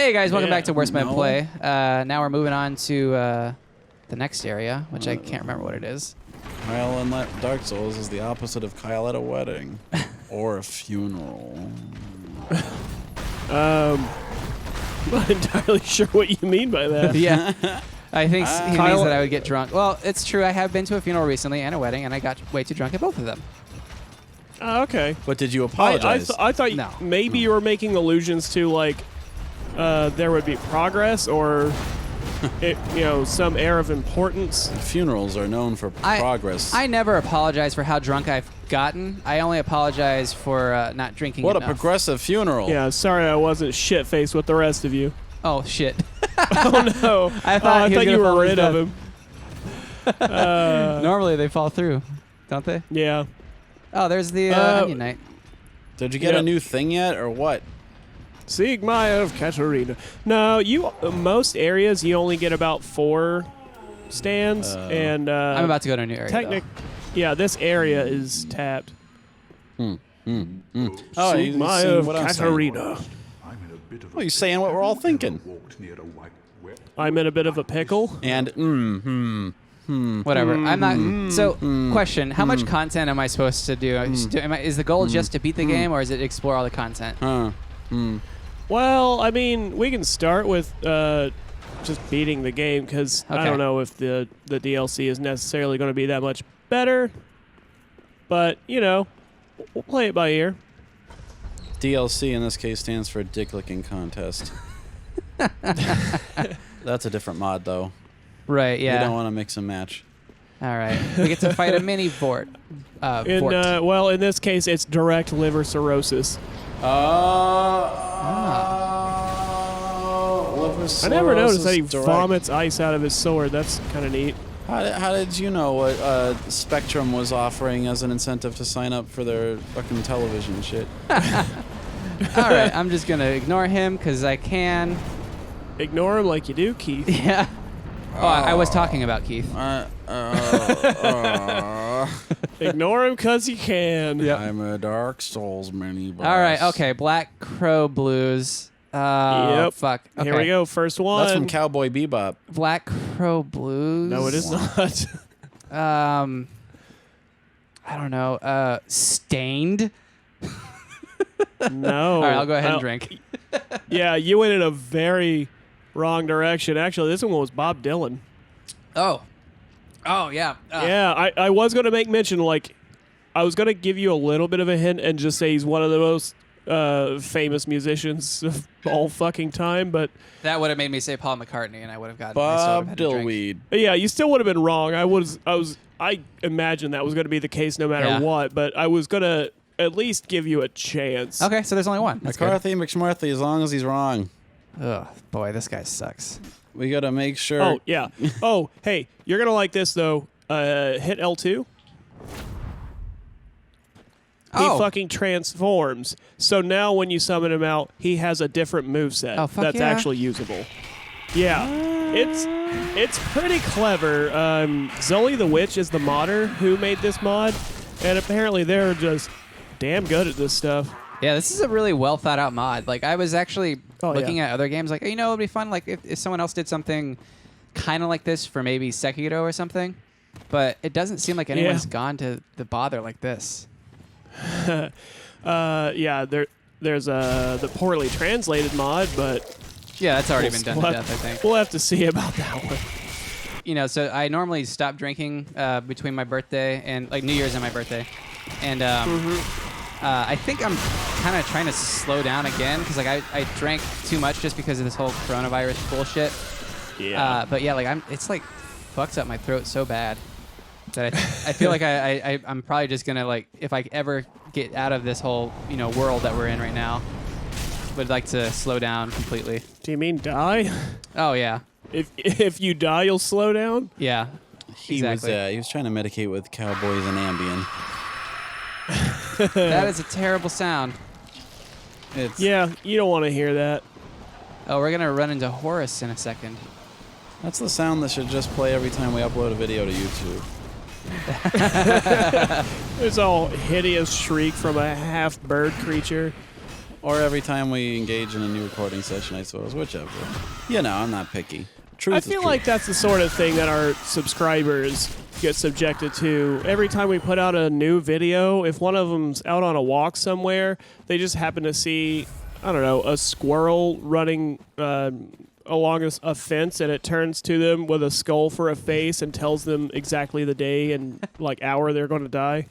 Hey guys, welcome back to Worst Man Play. Now we're moving on to the next area, which I can't remember what it is. Kyle in Dark Souls is the opposite of Kyle at a wedding or a funeral. I'm not entirely sure what you mean by that. Yeah, I think he means that I would get drunk. Well, it's true. I have been to a funeral recently and a wedding, and I got way too drunk at both of them. Okay. But did you apologize? I thought No. maybe you were making allusions to like there would be progress or some air of importance. Funerals are known for progress. I never apologize for how drunk I've gotten. I only apologize for not drinking What enough. a progressive funeral. Yeah, sorry I wasn't shit-faced with the rest of you. Oh, shit. Oh, no. I thought you were rid of him. Normally they fall through, don't they? Yeah. Oh, there's the Onion Knight. Did you get a new thing yet, or what? Sigma of Katarina. No, most areas you only get about 4 stands, and I'm about to go to a new area. Yeah, this area is tapped. Oh, Sigma of Katarina. Oh, you're saying what we're all thinking. I'm in a bit of a pickle. And Whatever. I'm not. So, question: how much content am I supposed to do? Is the goal just to beat the game, or is it explore all the content? Well, I mean, we can start with just beating the game because I don't know if the DLC is necessarily going to be that much better. But we'll play it by ear. DLC in this case stands for Dick Licking Contest. That's a different mod, though. Right. Yeah. You don't want to mix and match. All right. We get to fight a mini fort. Well, in this case, it's direct liver cirrhosis. I never noticed that he vomits ice out of his sword. That's kind of neat. How did you know what Spectrum was offering as an incentive to sign up for their fucking television shit? All right. I'm just going to ignore him because I can. Ignore him like you do, Keith. Yeah. Oh, I was talking about Keith. Ignore him because you can. Yep. I'm a Dark Souls mini boss. All right. Okay. Black Crow Blues. Yep. Fuck. Okay. Here we go. First one. That's from Cowboy Bebop. Black Crow Blues. No, it is not. I don't know. Stained. No. All right. I'll go ahead and drink. Yeah, you went in a very wrong direction. Actually, this one was Bob Dylan. Oh, yeah. Yeah, I was going to make mention, like, I was going to give you a little bit of a hint and just say he's one of the most famous musicians of all fucking time, but... That would have made me say Paul McCartney, and I would have gotten... Bob Dillweed. Yeah, you still would have been wrong. I imagined that was going to be the case no matter what, but I was going to at least give you a chance. Okay, so there's only one. That's McCarthy, McSmarthy, as long as he's wrong. Ugh, boy, this guy sucks. We got to make sure... Oh, yeah. Oh, hey, you're going to like this, though. Hit L2. He fucking transforms. So now when you summon him out, he has a different moveset that's actually usable. Yeah. It's pretty clever. Zoe the Witch is the modder who made this mod, and apparently they're just damn good at this stuff. Yeah, this is a really well thought out mod. Like, I was actually looking at other games, like, it would be fun, like, if someone else did something kind of like this for maybe Sekiro or something. But it doesn't seem like anyone's gone to the bother like this. Yeah, there's the poorly translated mod, but yeah, that's already been done to death, I think. We'll have to see about that one. So I normally stop drinking between my birthday and like New Year's and my birthday, and I think I'm kind of trying to slow down again because like I drank too much just because of this whole coronavirus bullshit. Yeah. But yeah, like it's like fucks up my throat so bad that I feel like I'm probably just gonna, like, if I ever get out of this whole world that we're in right now, would like to slow down completely. Do you mean die? Oh yeah. If you die, you'll slow down. Yeah. He was trying to medicate with Cowboys and Ambien. That is a terrible sound. Yeah, you don't want to hear that. Oh, we're gonna run into Horus in a second. That's the sound that should just play every time we upload a video to YouTube. There's all hideous shriek from a half bird creature. Or every time we engage in a new recording session, I suppose. Whichever. You know, I'm not picky. Truth I feel like that's the sort of thing that our subscribers get subjected to. Every time we put out a new video, if one of them's out on a walk somewhere, they just happen to see, I don't know, a squirrel running along a fence, and it turns to them with a skull for a face and tells them exactly the day and hour they're going to die.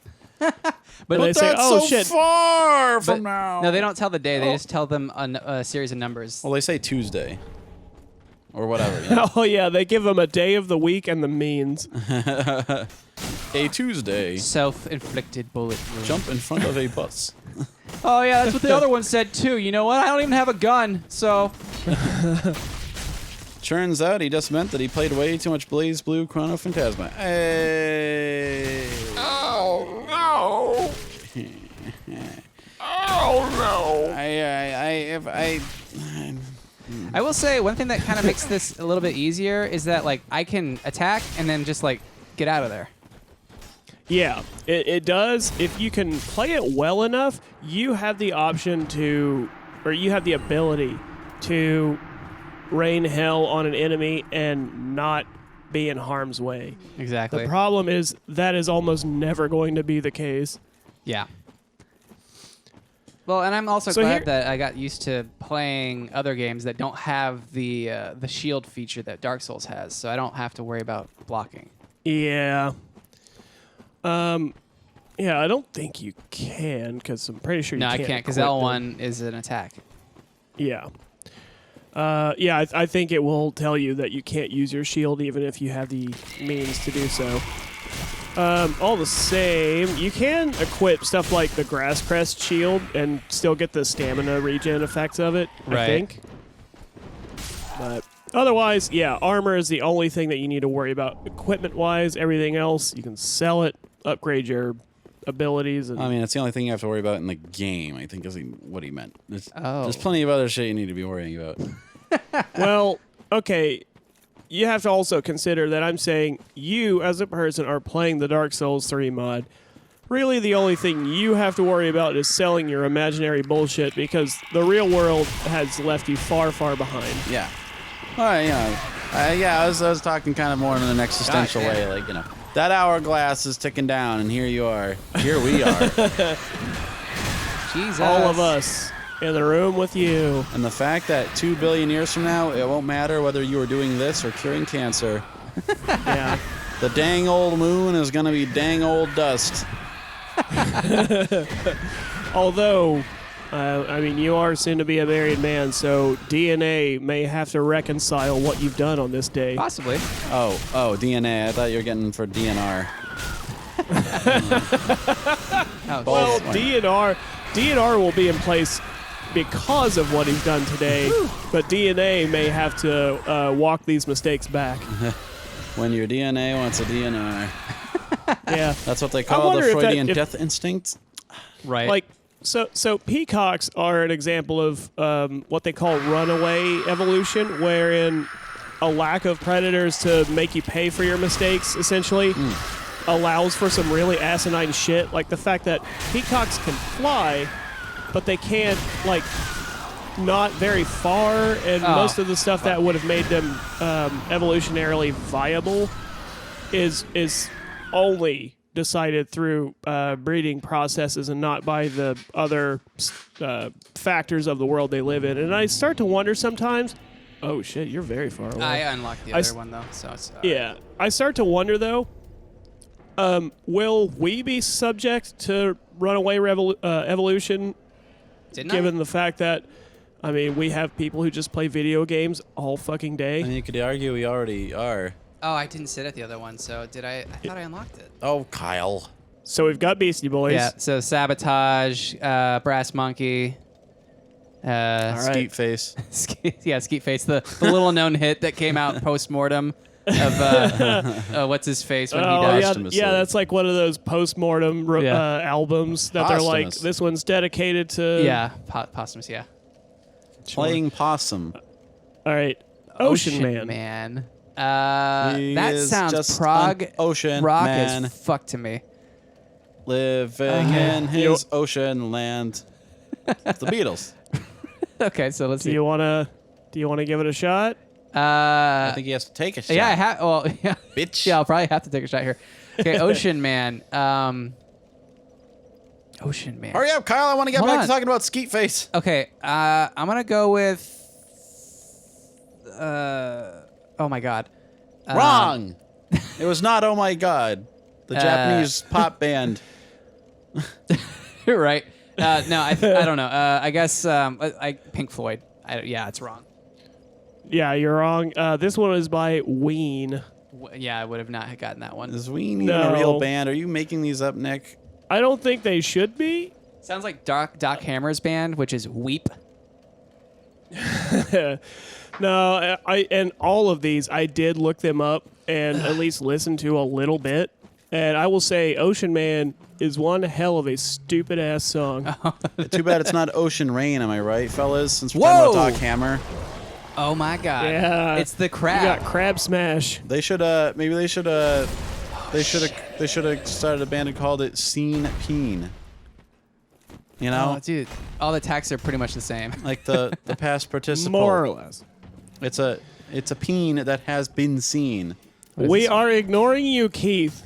But they say, "Oh so shit, far from now." No, they don't tell the day. They just tell them a series of numbers. Well, they say Tuesday. Or whatever. You know? Oh, yeah, they give them a day of the week and the means. A Tuesday. Self-inflicted bullet wound. Jump in front of a bus. Oh, yeah, that's what the other one said, too. You know what? I don't even have a gun, so... Turns out he just meant that he played way too much Blaze Blue Chrono Phantasma. Hey. Oh, no. Oh, no. I will say one thing that kind of makes this a little bit easier is that I can attack and then just get out of there. Yeah, it does. If you can play it well enough, you have the option to, or you have the ability to rain hell on an enemy and not be in harm's way. Exactly. The problem is that is almost never going to be the case. Yeah. Well, and I'm also glad that I got used to playing other games that don't have the shield feature that Dark Souls has, so I don't have to worry about blocking. Yeah. Yeah, I don't think you can, because I'm pretty sure you can't. No, I can't, because L1 is an attack. Yeah. Yeah, I think it will tell you that you can't use your shield even if you have the means to do so. All the same, you can equip stuff like the Grass Crest shield and still get the stamina regen effects of it, I think. But otherwise, yeah, armor is the only thing that you need to worry about equipment-wise. Everything else, you can sell it, upgrade your abilities. And I mean, it's the only thing you have to worry about in the game, I think, is what he meant. There's plenty of other shit you need to be worrying about. Well, okay. You have to also consider that I'm saying you, as a person, are playing the Dark Souls 3 mod. Really, the only thing you have to worry about is selling your imaginary bullshit, because the real world has left you far, far behind. Yeah. All right, I was talking kind of more in an existential way, that hourglass is ticking down, and here you are. Here we are. Jesus. All of us in the room with you. And the fact that 2 billion years from now, it won't matter whether you are doing this or curing cancer. Yeah. The dang old moon is going to be dang old dust. Although, I mean, you are soon to be a married man, so DNA may have to reconcile what you've done on this day. Possibly. Oh, DNA. I thought you were getting for DNR. Well, DNR will be in place because of what he's done today, but DNA may have to walk these mistakes back. When your DNA wants a DNR. Yeah. That's what they call the Freudian death instinct. Right. So peacocks are an example of what they call runaway evolution, wherein a lack of predators to make you pay for your mistakes, essentially, allows for some really asinine shit, like the fact that peacocks can fly, but they can't, not very far, and most of the stuff that would have made them evolutionarily viable is only decided through breeding processes and not by the other factors of the world they live in. And I start to wonder sometimes, oh shit, you're very far away. I unlocked the other one, though, so it's... Yeah. I start to wonder, though, will we be subject to runaway evolution, given the fact that, I mean, we have people who just play video games all fucking day? And you could argue we already are. Oh, I didn't sit at the other one, so did I? I thought I unlocked it. Oh, Kyle. So we've got Beastie Boys. Yeah, so Sabotage, Brass Monkey. Skeet Face. Skeet Face, the little known hit that came out post-mortem of what's his face when he died. Yeah, that's like one of those post-mortem albums that they're like, this one's dedicated to... Yeah, posthumous, yeah. Sure. Playing possum. All right, Ocean Man. That sounds prog ocean rock man. as fuck to me. Living in his ocean land. It's the Beatles. Okay, so let's see. Do you wanna give it a shot? I think he has to take a shot. Yeah, I have. Well, yeah, Bitch. yeah, I'll probably have to take a shot here. Okay, Ocean Man. Ocean Man. Hurry up, Kyle. I want to get Hold back on. to talking about Skeet Face. Okay, I'm gonna go with. Oh my God. Wrong. It was not. Oh my God. The Japanese pop band. You're right. No, I don't know. I guess Pink Floyd. Yeah, it's wrong. Yeah, you're wrong. This one is by Ween. Yeah, I would have not gotten that one. Is Ween even a real band? Are you making these up, Nick? I don't think they should be. Sounds like Doc Hammer's band, which is Weep. No, and all of these, I did look them up and at least listen to a little bit. And I will say Ocean Man is one hell of a stupid-ass song. Too bad it's not Ocean Rain, am I right, fellas? Since we're talking about Doc Hammer. Oh my God. Yeah. It's the crab. You got Crab Smash. They should have started a band and called it Scene Peen. You know? Oh, dude, all the attacks are pretty much the same. Like the past participle. More or less. It's a peen that has been seen. We are ignoring you, Keith.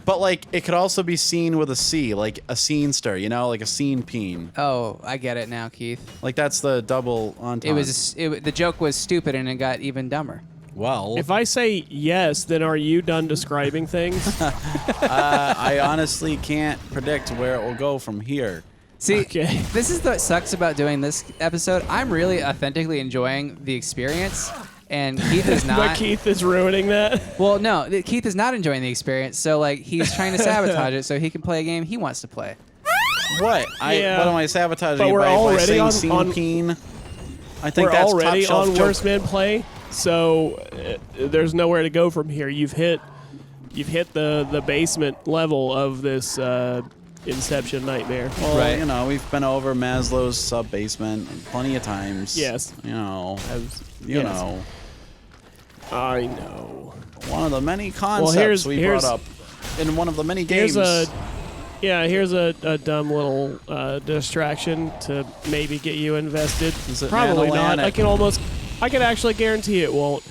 But like it could also be seen with a C, like a scene star, you know, like a scene peen. Oh, I get it now, Keith. Like that's the double entendre. The joke was stupid and it got even dumber. Well, If I say yes, then are you done describing things? I honestly can't predict where it will go from here. See, Okay. this is what sucks about doing this episode. I'm really authentically enjoying the experience, and Keith is not. But Keith is ruining that. Well, no, Keith is not enjoying the experience. So, like, he's trying to sabotage it so he can play a game he wants to play. What? Yeah. What am I sabotaging But you we're by already saying on- scene on- peen? I think We're that's already top shelf on joke. Worst Man Play, so there's nowhere to go from here. You've hit the basement level of this Inception nightmare. Well, Right. you know, we've been over Maslow's sub-basement plenty of times. Yes. You know. You Yes. know. I know. One of the many concepts we brought up in one of the many games. Here's a dumb little distraction to maybe get you invested. Is it Probably not. Mandalorian? I can actually guarantee it won't.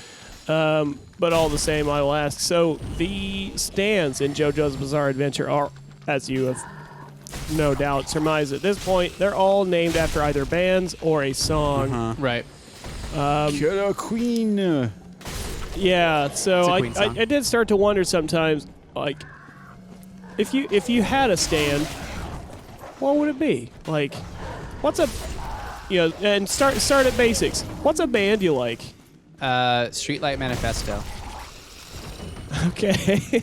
But all the same, I will ask. So the stands in JoJo's Bizarre Adventure are, as you have no doubt surmised at this point, they're all named after either bands or a song. Right. Killer Queen. Yeah, so It's a Queen song. I did start to wonder sometimes, like, if you had a stand, what would it be? Like, and start at basics. What's a band you like? Streetlight Manifesto. Okay.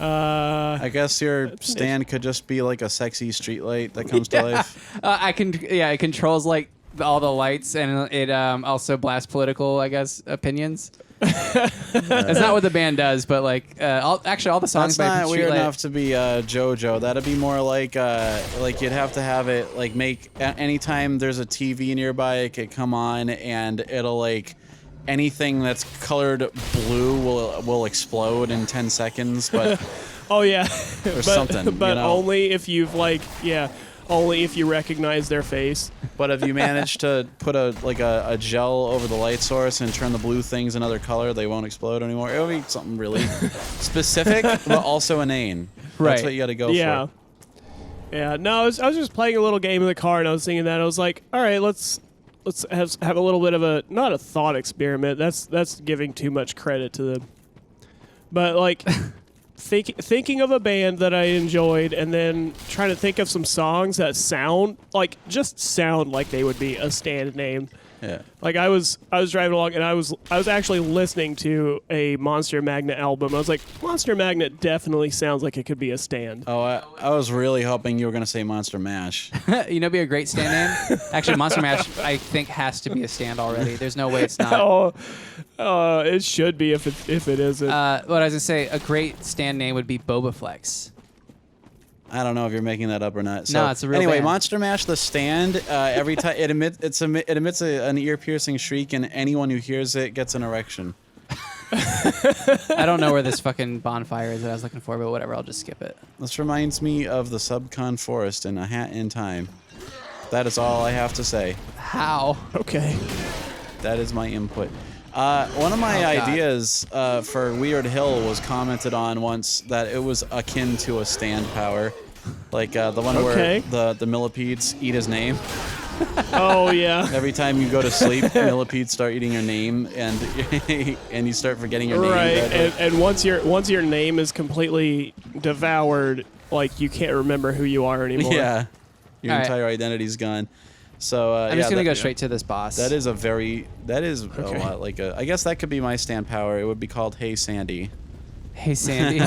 I guess your stand could just be like a sexy streetlight that comes to life. It controls like all the lights, and it also blasts political, I guess, opinions. That's not what the band does, but like all the songs That's by not weird Streetlight. enough to be JoJo. That'd be more like you'd have to have it like make anytime there's a TV nearby, it could come on and it'll like anything that's colored blue will explode in 10 seconds. But Oh yeah. or something. But you know? only if you've only if you recognize their face. But if you manage to put a gel over the light source and turn the blue things another color, they won't explode anymore. It'll be something really specific, but also inane. Right. That's what you got to go Yeah. for. Yeah. No, I was just playing a little game in the car, and I was thinking that I was like, all right, let's have a little bit of not a thought experiment. That's giving too much credit to them. But like. Thinking of a band that I enjoyed, and then trying to think of some songs that sound like they would be a stand name. Yeah. Like I was driving along, and I was actually listening to a Monster Magnet album. I was like, Monster Magnet definitely sounds like it could be a stand. Oh, I was really hoping you were going to say Monster Mash. You know, it'd be a greght stand name. Actually, Monster Mash, I think, has to be a stand already. There's no way it's not. It should be if it isn't. What I was gonna say, a great stand name would be Boba Flex. I don't know if you're making that up or not. So, No, it's a real anyway, band. Monster Mash the stand. Every time it emits an ear-piercing shriek, and anyone who hears it gets an erection. I don't know where this fucking bonfire is that I was looking for, but whatever. I'll just skip it. This reminds me of the Subcon Forest in A Hat in Time. That is all I have to say. How? Okay. That is my input. One of my ideas for Weird Hill was commented on once that it was akin to a stand power. Like the one where the millipedes eat his name. Oh yeah. Every time you go to sleep, millipedes start eating your name, and and you start forgetting your name. Right, and once your name is completely devoured, like you can't remember who you are anymore. Yeah, your entire identity's gone. So I'm just gonna go straight to this boss. That is a lot like a. I guess that could be my stand power. It would be called Hey Sandy. Hey Sandy.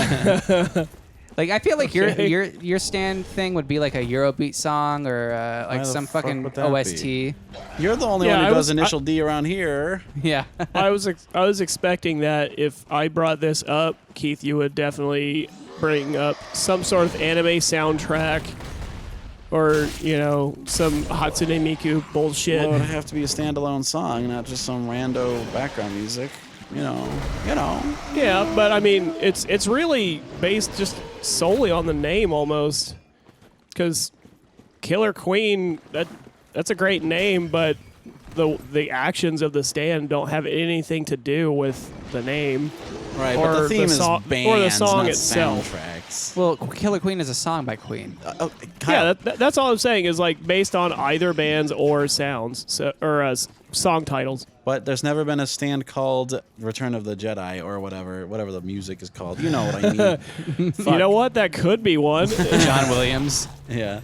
Like I feel like your stand thing would be like a Eurobeat song or like some fucking OST. Be? You're the only one who does initial D around here. Yeah. I was expecting that if I brought this up, Keith, you would definitely bring up some sort of anime soundtrack or, you know, some Hatsune Miku bullshit. Well, it would have to be a standalone song, not just some rando background music. You know. Yeah, but I mean, it's really based just solely on the name almost, because Killer Queen, that's a great name, but the actions of the stand don't have anything to do with the name. Right, but the theme is bands, or the song not itself. Soundtracks. Well, Killer Queen is a song by Queen. Yeah, that's all I'm saying is like based on either bands or sounds, or song titles. But there's never been a stand called Return of the Jedi or whatever the music is called. You know what I mean. You know what? That could be one. John Williams. Yeah.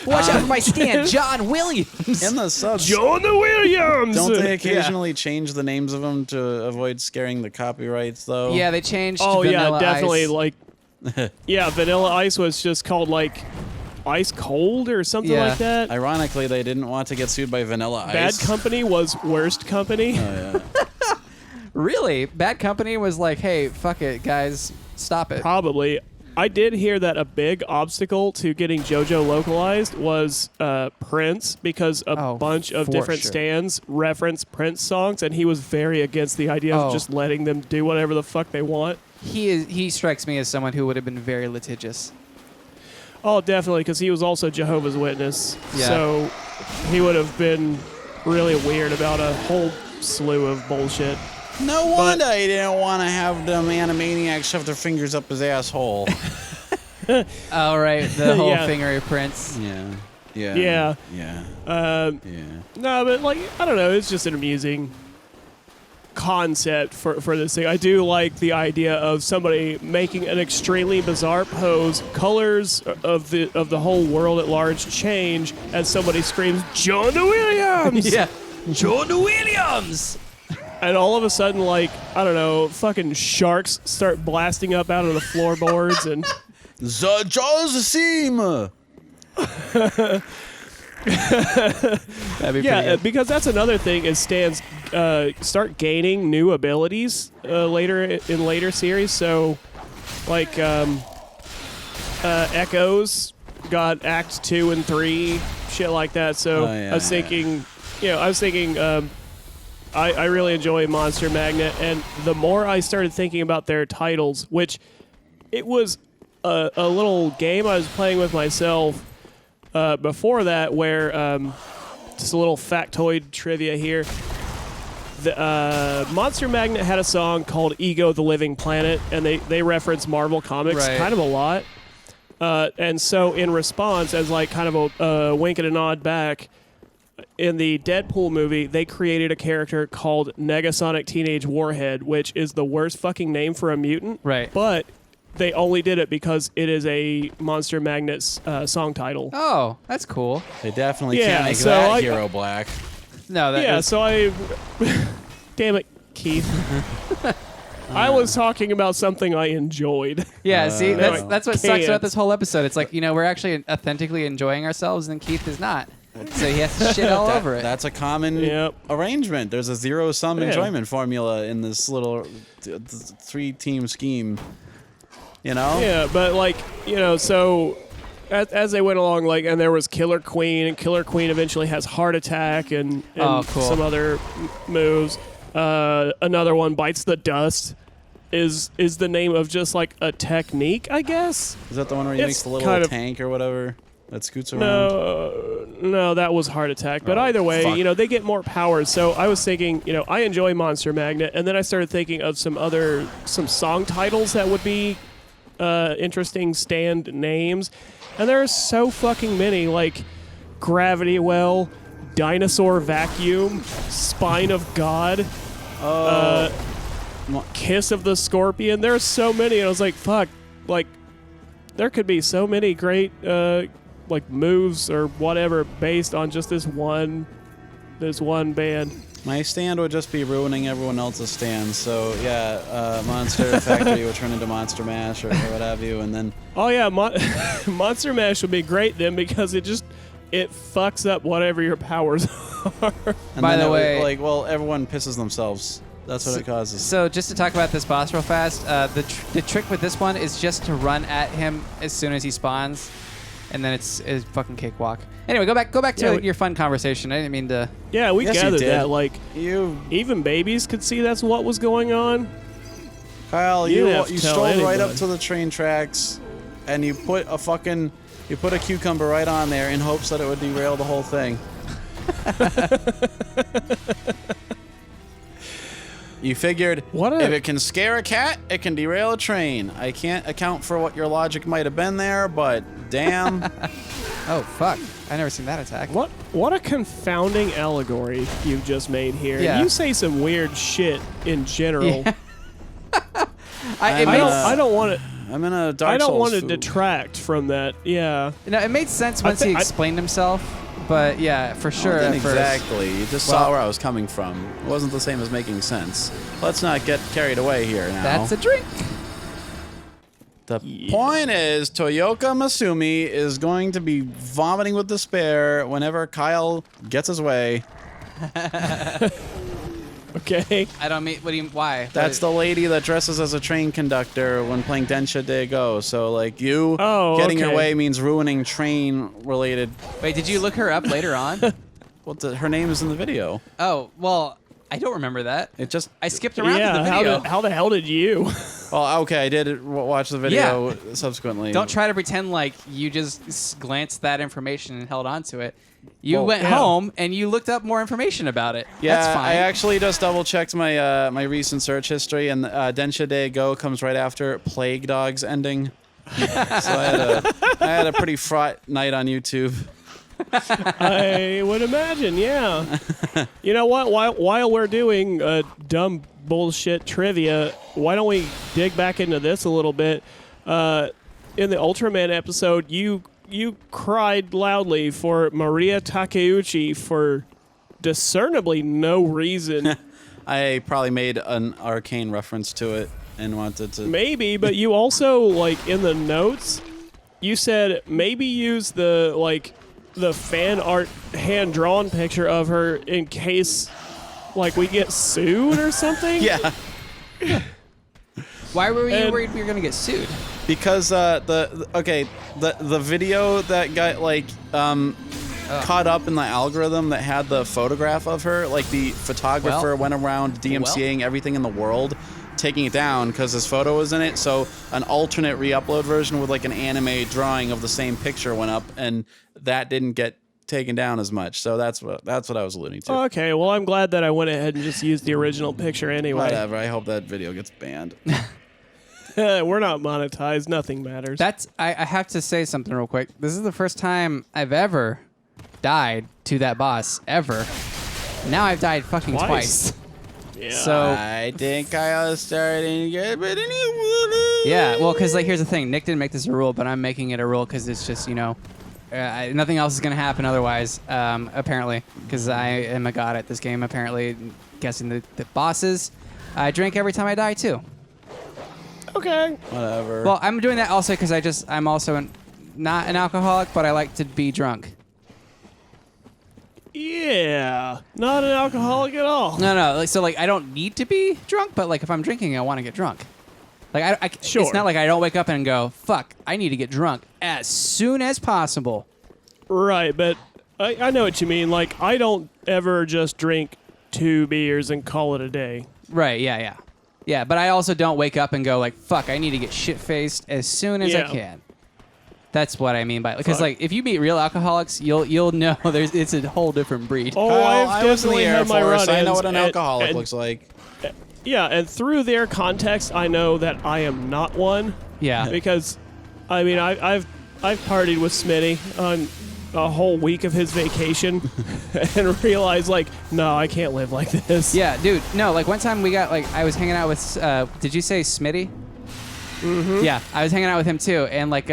Watch out for my stand, John Williams. In the subs. John Williams. Don't they occasionally change the names of them to avoid scaring the copyrights, though? Yeah, they changed. Oh Vanilla yeah, definitely. Ice. Like, yeah, Vanilla Ice was just called like Ice Cold or something like that. Ironically, they didn't want to get sued by Vanilla Ice. Bad Company was Worst Company. Oh, yeah. Really? Bad Company was like, hey, fuck it, guys, stop it. Probably. I did hear that a big obstacle to getting JoJo localized was Prince, because a bunch of different stands reference Prince songs, and he was very against the idea of just letting them do whatever the fuck they want. He strikes me as someone who would have been very litigious. Oh, definitely, because he was also Jehovah's Witness. Yeah. So he would have been really weird about a whole slew of bullshit. No wonder he didn't want to have them Animaniacs shove their fingers up his asshole. Oh, right, the whole finger Prince. Yeah. No, but like, I don't know, it's just an amusing concept for this thing. I do like the idea of somebody making an extremely bizarre pose, colors of the whole world at large change as somebody screams, "John Williams!" Yeah, John Williams! And all of a sudden, like, I don't know, fucking sharks start blasting up out of the floorboards and The jaws seam. That'd be yeah, because that's another thing is stands start gaining new abilities later in later series. So, like, Echoes got Act 2 and 3, shit like that. So I was thinking, I really enjoy Monster Magnet, and the more I started thinking about their titles, which it was a little game I was playing with myself before that, where just a little factoid trivia here. The Monster Magnet had a song called Ego the Living Planet, and they reference Marvel Comics kind of a lot. And so in response, as like kind of a wink and a nod back, in the Deadpool movie, they created a character called Negasonic Teenage Warhead, which is the worst fucking name for a mutant. Right. But they only did it because it is a Monster Magnet's song title. Oh, that's cool. They definitely can't make that hero black. No, that so I... Damn it, Keith. I was talking about something I enjoyed. Yeah, see, that's what sucks can't. about this whole episode. It's like, we're actually authentically enjoying ourselves, and Keith is not. So he has to shit all over it. That's a common arrangement. There's a zero-sum enjoyment formula in this little three-team scheme. You know? Yeah, but like, so as they went along, like, and there was Killer Queen, and Killer Queen eventually has Heart Attack and some other moves. Another one, Bites the Dust, is the name of just like a technique, I guess. Is that the one where he makes the little tank or whatever that scoots around? No, that was heart attack. But either way, fuck. they get more powers. So I was thinking, I enjoy Monster Magnet, and then I started thinking of some song titles that would be interesting stand names, and there are so fucking many, like Gravity Well, Dinosaur Vacuum, Spine of God, Kiss of the Scorpion. There's so many, and I was like, fuck, like there could be so many great like moves or whatever based on just this one band. My stand would just be ruining everyone else's stand. So yeah, Monster Factory would turn into Monster Mash or what have you, and then Monster Mash would be great then because it fucks up whatever your powers are. And by the way, everyone pisses themselves. That's what it causes. So just to talk about this boss real fast, the trick with this one is just to run at him as soon as he spawns, and then it's fucking cakewalk. Anyway, go back to your fun conversation. I didn't mean to. Yeah, we Yes, you gathered did. that. Like even babies could see that's what was going on. Kyle, You you didn't have to tell strolled right anybody. up to the train tracks, and you put a cucumber right on there in hopes that it would derail the whole thing. You figured if it can scare a cat, it can derail a train. I can't account for what your logic might have been there, but damn. Oh fuck! I never seen that attack. What a confounding allegory you've just made here. Yeah. You say some weird shit in general. Yeah. I don't want to. I'm in a Dark I don't Souls want to food. detract from that. Yeah. No, it made sense once he explained himself. But yeah, for sure. It didn't at first. exactly. You just saw where I was coming from. It wasn't the same as making sense. Let's not get carried away here now. That's a drink. The point is, Toyoka Masumi is going to be vomiting with despair whenever Kyle gets his way. Okay. I don't mean. What do you? Why? That's the lady that dresses as a train conductor when playing Densha de Go. So, like, getting your way means ruining train-related... Wait, did you look her up later on? Her name is in the video. Oh, well, I don't remember that. I skipped around to the Yeah. video. How the hell did you? Well, okay, I did watch the video subsequently. Don't try to pretend like you just glanced that information and held on to it. You went home and you looked up more information about it. Yeah, That's fine. I actually just double-checked my my recent search history, and Densha de Go comes right after Plague Dog's ending. So I had a pretty fraught night on YouTube. I would imagine, yeah. You know what? While we're doing dumb bullshit trivia, why don't we dig back into this a little bit? In the Ultraman episode, you cried loudly for Maria Takeuchi for discernibly no reason. I probably made an arcane reference to it and wanted to... Maybe, but you also, like, in the notes, you said maybe use the fan art hand-drawn picture of her in case, like, we get sued or something? Yeah. Why were you worried we were going to get sued? Because the video that got caught up in the algorithm that had the photograph of her, like the photographer went around DMCAing everything in the world, taking it down because his photo was in it. So an alternate re-upload version with like an anime drawing of the same picture went up, and that didn't get taken down as much. So that's what I was alluding to. Okay, well, I'm glad that I went ahead and just used the original picture anyway. Whatever. I hope that video gets banned. We're not monetized. Nothing matters. I have to say something real quick. This is the first time I've ever died to that boss, ever. Now I've died fucking twice. Yeah. So I think I was starting to get a bit yeah, well, because here's the thing. Nick didn't make this a rule, but I'm making it a rule because it's just, nothing else is going to happen otherwise, apparently, because I am a god at this game, apparently, guessing the bosses. I drink every time I die, too. Okay. Whatever. Well, I'm doing that also because I'm also not an alcoholic, but I like to be drunk. Yeah. Not an alcoholic at all. No. I don't need to be drunk, but if I'm drinking, I want to get drunk. Sure. It's not like I don't wake up and go, fuck, I need to get drunk as soon as possible. Right, but I know what you mean. Like, I don't ever just drink 2 beers and call it a day. Right, yeah. Yeah, but I also don't wake up and go fuck, I need to get shit-faced as soon as I can. That's what I mean by because like if you meet real alcoholics, you'll know it's a whole different breed. Oh, I was in the Air Force. I know what an alcoholic looks like. Yeah, and through their context, I know that I am not one. Yeah. Because, I mean, I've partied with Smitty on a whole week of his vacation and realized, like, no, I can't live like this. Yeah, dude. No, like one time we got like I was hanging out with. Did you say Smitty? Mm-hmm. Yeah, I was hanging out with him too, and like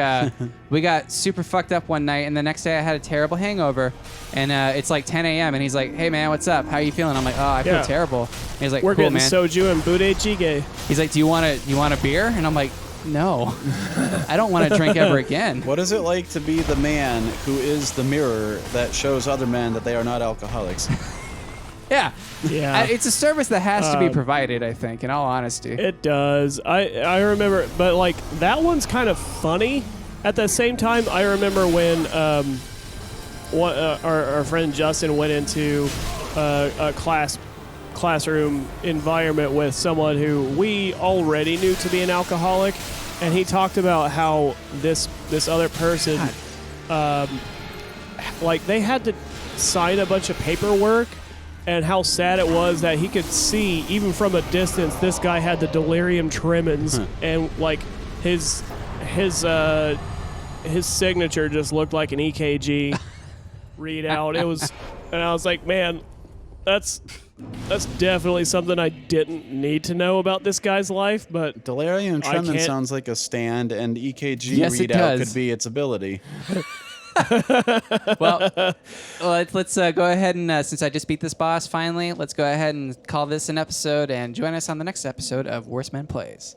we got super fucked up one night, and the next day I had a terrible hangover, and it's like 10 a.m. and he's like, "Hey man, what's up? How you feeling?" I'm like, "Oh, I feel terrible." And he's like, "We're cool, getting man. soju and bude jjigae." He's like, "Do you want a beer?" And I'm like, "No, I don't want to drink ever again." What is it like to be the man who is the mirror that shows other men that they are not alcoholics? Yeah. It's a service that has to be provided, I think, in all honesty. It does. I remember, but like that one's kind of funny. At the same time, I remember when our friend Justin went into a classroom environment with someone who we already knew to be an alcoholic, and he talked about how this other person, like they had to sign a bunch of paperwork. And how sad it was that he could see, even from a distance, this guy had the delirium tremens, and like his signature just looked like an EKG readout. It was, and I was like, man, that's definitely something I didn't need to know about this guy's life. But delirium tremens sounds like a stand, and EKG readout could be its ability. Well, let's go ahead and since I just beat this boss finally, let's go ahead and call this an episode and join us on the next episode of Worst Men Plays.